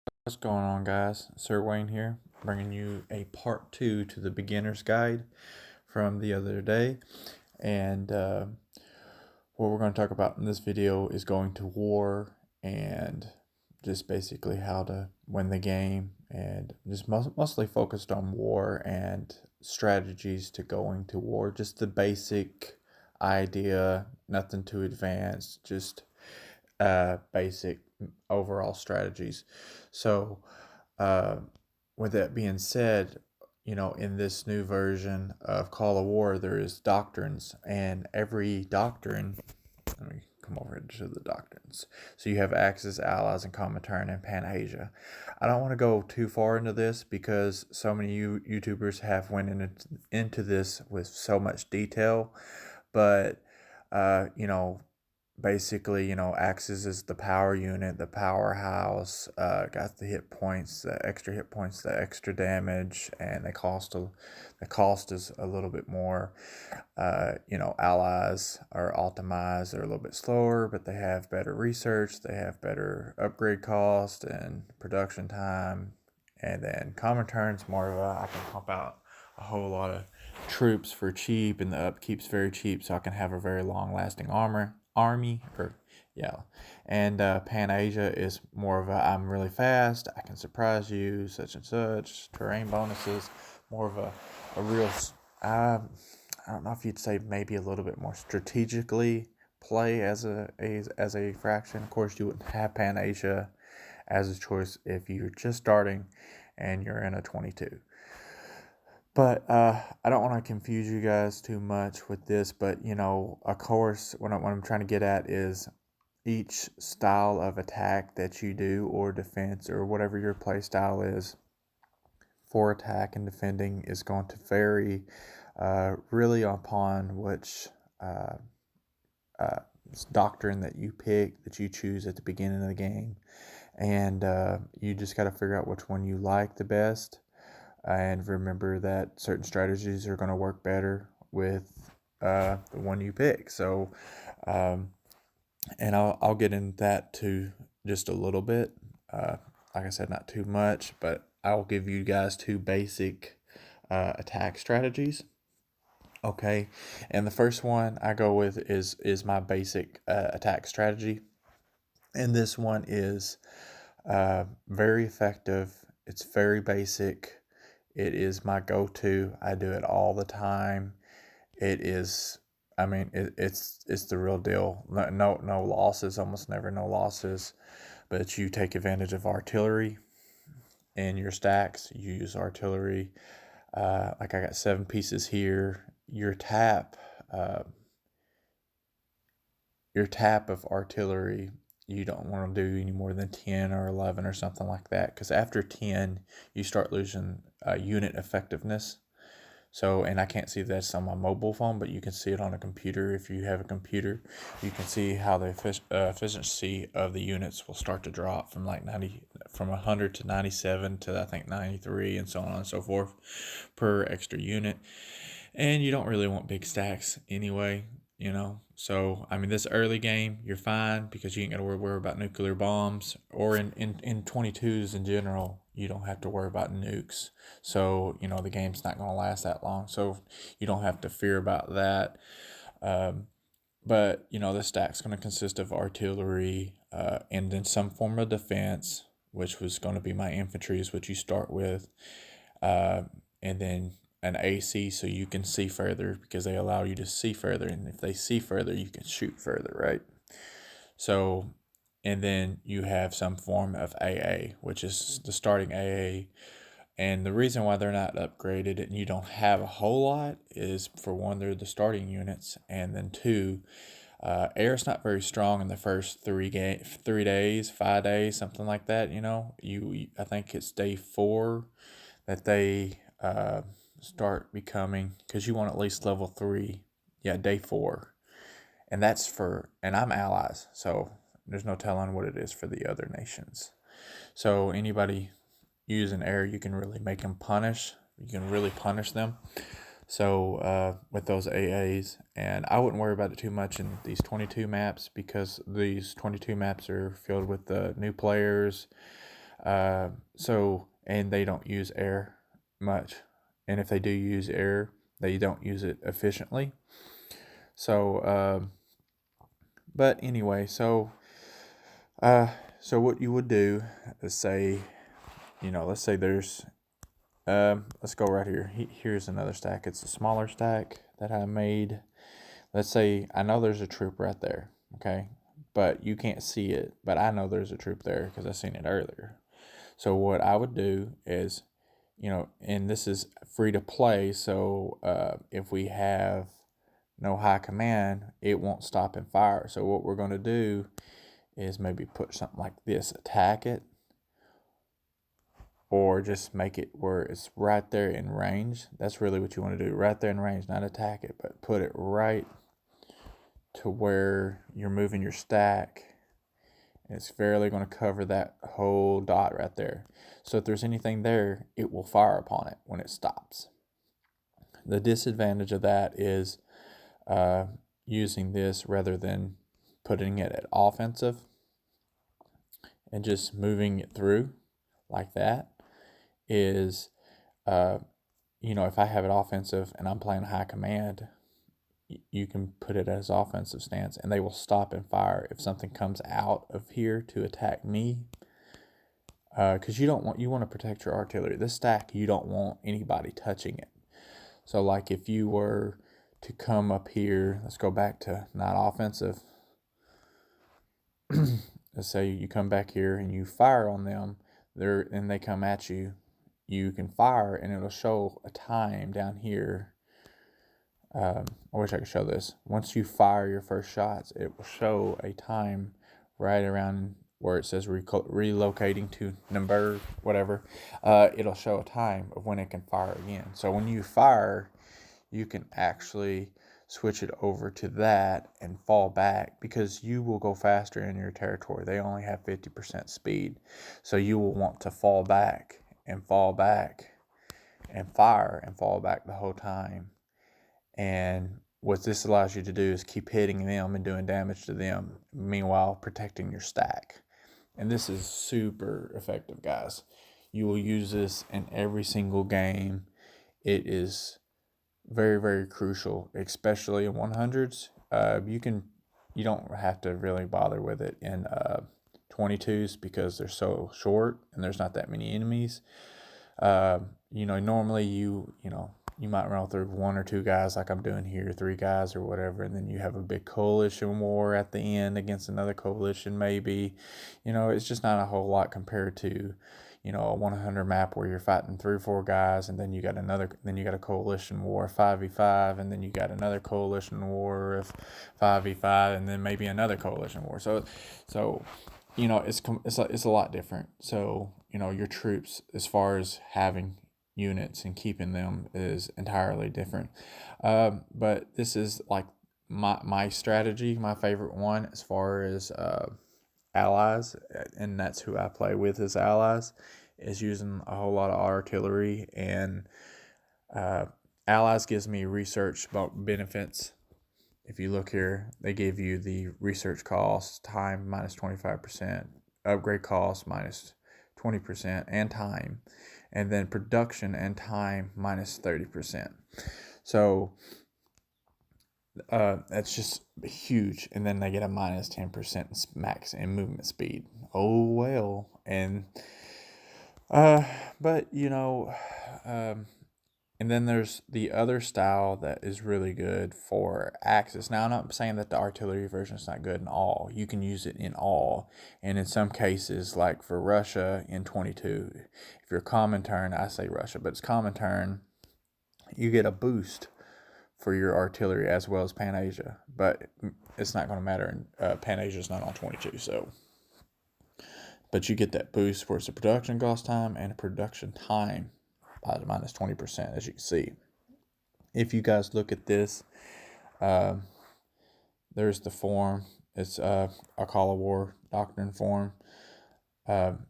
What's going on, guys? Sir Wayne here, bringing you a part two to the beginner's guide from the other day. And what we're going to talk about in this video is going to war and just basically how to win the game, and just mostly focused on war and strategies to going to war. Just the basic idea, nothing too advanced, just basic overall strategies. So, uh, with that being said, in this new version of Call of War, there is doctrines, and every doctrine. Let me come over to the doctrines. So you have Axis, Allies, and Comintern, and Pan-Asia. I don't want to go too far into this because so many YouTubers have went into this with so much detail, but uh, you know, basically, Axis is the power unit, the powerhouse, got the hit points, the extra hit points, the extra damage, and the cost is a little bit more. Allies are optimized, they're a little bit slower, but they have better research, they have better upgrade cost and production time. And then Comintern's more of I can pump out a whole lot of troops for cheap, and the upkeep's very cheap, so I can have a very long lasting army. Or yeah. And Pan Asia is more of I'm really fast, I can surprise you, such and such, terrain bonuses, more of a real I don't know if you'd say maybe a little bit more strategically play as a fraction. Of course, you wouldn't have Pan Asia as a choice if you're just starting and you're in a 22. But I don't want to confuse you guys too much with this. But of course, what I'm trying to get at is each style of attack that you do, or defense, or whatever your play style is for attack and defending, is going to vary really upon which uh, uh, doctrine that you pick, that you choose at the beginning of the game. And you just got to figure out which one you like the best, and remember that certain strategies are going to work better with the one you pick. So, and I'll get into that too just a little bit. Like I said, not too much, but I'll give you guys two basic attack strategies. Okay, and the first one I go with is my basic attack strategy, and this one is very effective. It's very basic. It is my go-to. I do it all the time. It is. I mean, it's the real deal. No losses. Almost never no losses. But you take advantage of artillery in your stacks. You use artillery. Like I got 7 pieces here. Uh, your tap of artillery, you don't want to do any more than 10 or 11 or something like that, because after 10 you start losing unit effectiveness. So, and I can't see this on my mobile phone, but you can see it on a computer. If you have a computer, you can see how the efficiency of the units will start to drop from like 90, from 100 to 97 to I think 93, and so on and so forth per extra unit. And you don't really want big stacks anyway. So, I mean, this early game, you're fine because you ain't got to worry about nuclear bombs, or in 22s in general, you don't have to worry about nukes. So, the game's not going to last that long. So, you don't have to fear about that. But, the stack's going to consist of artillery and then some form of defense, which was going to be my infantry, is what you start with. And then an AC, so you can see further, because they allow you to see further, and if they see further, you can shoot further, right? So, and then you have some form of AA, which is the starting AA. And the reason why they're not upgraded and you don't have a whole lot is, for one, they're the starting units, and then two, air's not very strong in the first 3 days, 5 days, something like that. I think it's day 4 that they start becoming, because you want at least level 3. Yeah, day 4, and and I'm allies, so there's no telling what it is for the other nations. So anybody using air, you can really make them punish. You can really punish them. So with those AAs, and I wouldn't worry about it too much in these 22 maps, because these 22 maps are filled with the new players. And they don't use air much. And if they do use air, they don't use it efficiently. So, but anyway, so what you would do is say, let's say there's, let's go right here. Here's another stack. It's a smaller stack that I made. Let's say I know there's a troop right there, okay? But you can't see it, but I know there's a troop there because I seen it earlier. So what I would do is, and this is free to play, so if we have no high command, it won't stop and fire. So what we're going to do is maybe put something like this, attack it, or just make it where it's right there in range. That's really what you want to do, right there in range, not attack it, but put it right to where you're moving your stack. It's fairly going to cover that whole dot right there. So if there's anything there, it will fire upon it when it stops. The disadvantage of that is using this rather than putting it at offensive and just moving it through like that is, if I have it offensive and I'm playing high command, you can put it as offensive stance and they will stop and fire if something comes out of here to attack me. Because you want to protect your artillery. This stack, you don't want anybody touching it. So like if you were to come up here, let's go back to not offensive. Let's say you come back here and you fire on them, and they come at you. You can fire and it'll show a time down here. I wish I could show this. Once you fire your first shots, it will show a time right around where it says relocating to number whatever. It'll show a time of when it can fire again. So when you fire, you can actually switch it over to that and fall back because you will go faster in your territory. They only have 50% speed. So you will want to fall back and fall back and fire and fall back the whole time. And what this allows you to do is keep hitting them and doing damage to them, meanwhile protecting your stack. And this is super effective, guys. You will use this in every single game. It is very, very crucial, especially in 100s. You don't have to really bother with it in 22s because they're so short and there's not that many enemies. Normally you might run through one or two guys like I'm doing here, 3 guys or whatever, and then you have a big coalition war at the end against another coalition maybe. It's just not a whole lot compared to, a 100 map where you're fighting 3 or 4 guys, and then you got a coalition war 5v5, and then you got another coalition war of 5v5, and then maybe another coalition war. So it's a lot different. So your troops, as far as having units and keeping them, is entirely different. But this is like my strategy, my favorite one as far as allies, and that's who I play with as allies, is using a whole lot of artillery. And allies gives me research benefits. If you look here, they give you the research cost, time minus 25%, upgrade cost minus 20%, and time, and then production and time minus 30%. So that's just huge. And then they get a minus 10% max in movement speed. Oh well. And but and then there's the other style that is really good for Axis. Now, I'm not saying that the artillery version is not good in all. You can use it in all. And in some cases, like for Russia in 22, if you're Comintern, I say Russia, but it's Comintern, you get a boost for your artillery as well as Pan-Asia. But it's not going to matter. Pan-Asia is not on 22, so. But you get that boost for the production cost time and production time by minus 20%, as you can see. If you guys look at this, there's the form. It's a Call of War doctrine form.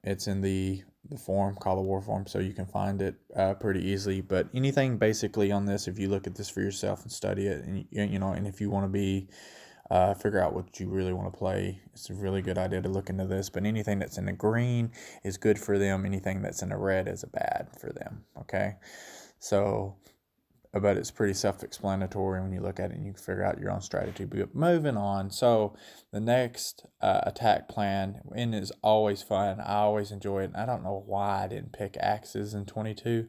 It's in the form, Call of War form, so you can find it pretty easily. But anything basically on this, if you look at this for yourself and study it, and and if you want to be Figure out what you really want to play. It's a really good idea to look into this. But anything that's in the green is good for them. Anything that's in the red is bad for them. Okay, so but it's pretty self-explanatory when you look at it and you can figure out your own strategy. But moving on, so the next attack plan, and is always fun. I always enjoy it. And I don't know why I didn't pick axes in 22.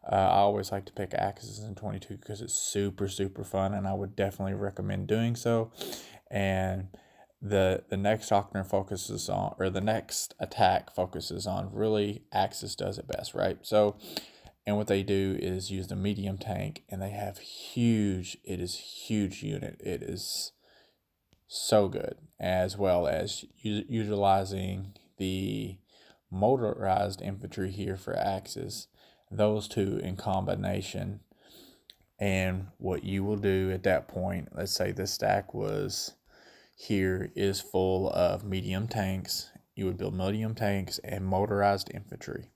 I always like to pick axes in 22 because it's super, super fun, and I would definitely recommend doing so. And the next doctrine focuses on, or the next attack focuses on, really axis does it best, right? So, and what they do is use the medium tank, and they have it is huge unit. It is so good, as well as utilizing the motorized infantry here for axes. Those two in combination. And what you will do at that point, let's say this stack was here is full of medium tanks. You would build medium tanks and motorized infantry.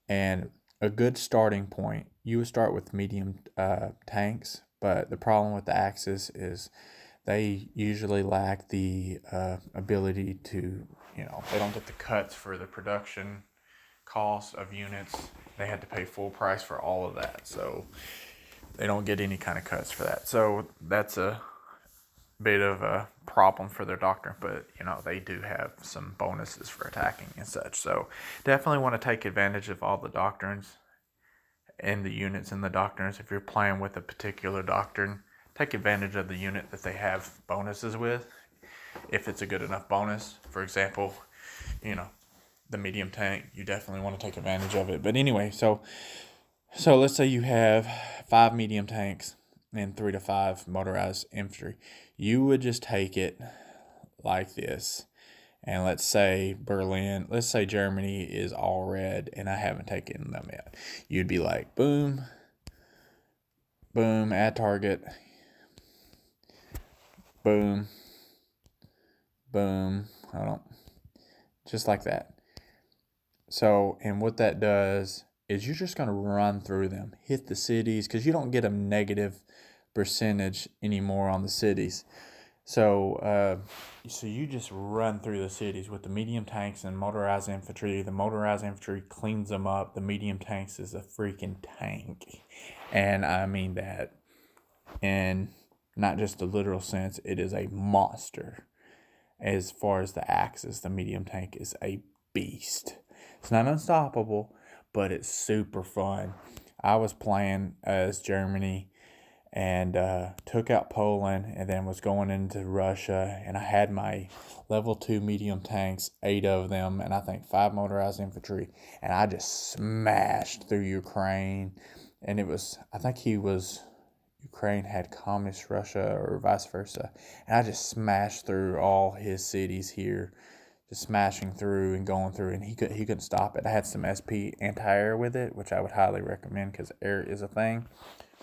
And a good starting point, you would start with medium tanks, but the problem with the Axis is they usually lack the ability to, they don't get the cuts for the production cost of units. They had to pay full price for all of that, so they don't get any kind of cuts for that. So that's a bit of a problem for their doctrine, but they do have some bonuses for attacking and such. So definitely want to take advantage of all the doctrines and the units in the doctrines. If you're playing with a particular doctrine, take advantage of the unit that they have bonuses with, if it's a good enough bonus. For example, the medium tank, you definitely want to take advantage of it. But anyway, so let's say you have 5 medium tanks and 3 to 5 motorized infantry. You would just take it like this. And let's say Germany is all red and I haven't taken them yet. You'd be like, boom, boom, add target, boom, boom, hold on, just like that. So, and what that does is you're just going to run through them, hit the cities, because you don't get a negative percentage anymore on the cities. So you just run through the cities with the medium tanks and motorized infantry. The motorized infantry cleans them up. The medium tanks is a freaking tank. And I mean that in not just the literal sense, it is a monster. As far as the Axis, the medium tank is a beast. It's not unstoppable, but it's super fun. I was playing as Germany and took out Poland, and then was going into Russia, and I had my level 2 medium tanks, 8 of them, and I think 5 motorized infantry, and I just smashed through Ukraine. And Ukraine had communist Russia or vice versa, and I just smashed through all his cities here, just smashing through and going through, and he couldn't stop it. I had some SP anti-air with it, which I would highly recommend because air is a thing,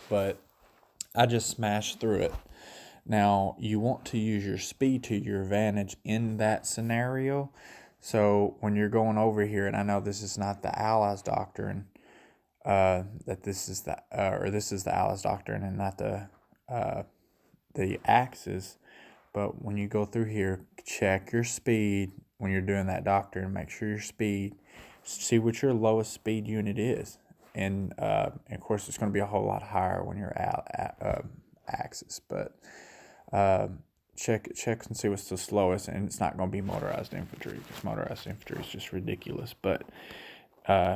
but I just smashed through it. Now, you want to use your speed to your advantage in that scenario. So when you're going over here, and I know this is not the Allies doctrine, this is the Allies doctrine and not the Axis. But when you go through here, check your speed when you're doing that doctrine. Make sure your speed, see what your lowest speed unit is. And of course, it's going to be a whole lot higher when you're out at Axis. But check and see what's the slowest. And it's not going to be motorized infantry, because motorized infantry is just ridiculous. But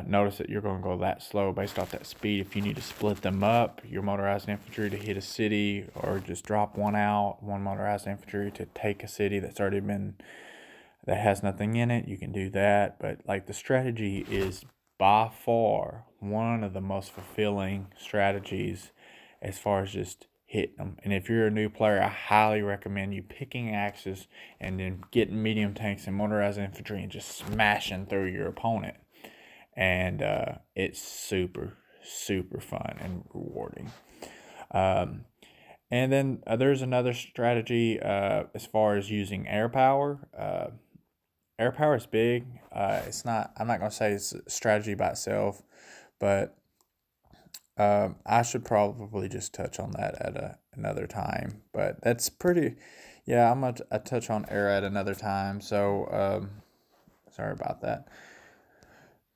notice that you're going to go that slow based off that speed. If you need to split them up, your motorized infantry to hit a city, or just drop one motorized infantry to take a city that has nothing in it, you can do that. But like, the strategy is by far one of the most fulfilling strategies as far as just hitting them. And if you're a new player, I highly recommend you picking axes and then getting medium tanks and motorized infantry and just smashing through your opponent. And it's super, super fun and rewarding. And then there's another strategy as far as using air power. Air power is big. I'm not going to say it's a strategy by itself, but I should probably just touch on that at another time. But that's pretty, Yeah, I'm gonna touch on air at another time. So sorry about that.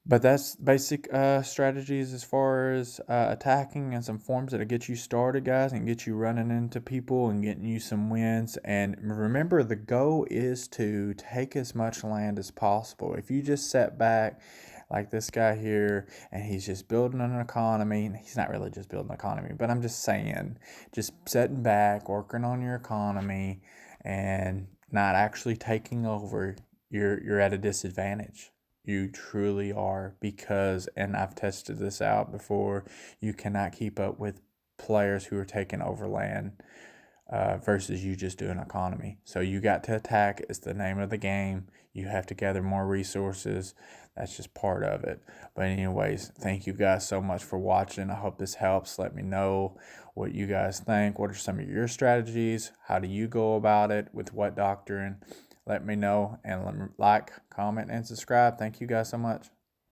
But that's basic strategies as far as attacking and some forms that'll get you started, guys, and get you running into people and getting you some wins. And remember, the goal is to take as much land as possible. If you just set back like this guy here and he's just building an economy, and he's not really just building an economy, but I'm just saying, just sitting back, working on your economy, and not actually taking over, you're at a disadvantage. You truly are, because, and I've tested this out before, you cannot keep up with players who are taking over land versus you just doing economy. So you got to attack. It's the name of the game. You have to gather more resources. That's just part of it. But anyways, thank you guys so much for watching. I hope this helps. Let me know what you guys think. What are some of your strategies? How do you go about it? With what doctrine? Let me know, and let me like, comment, and subscribe. Thank you guys so much.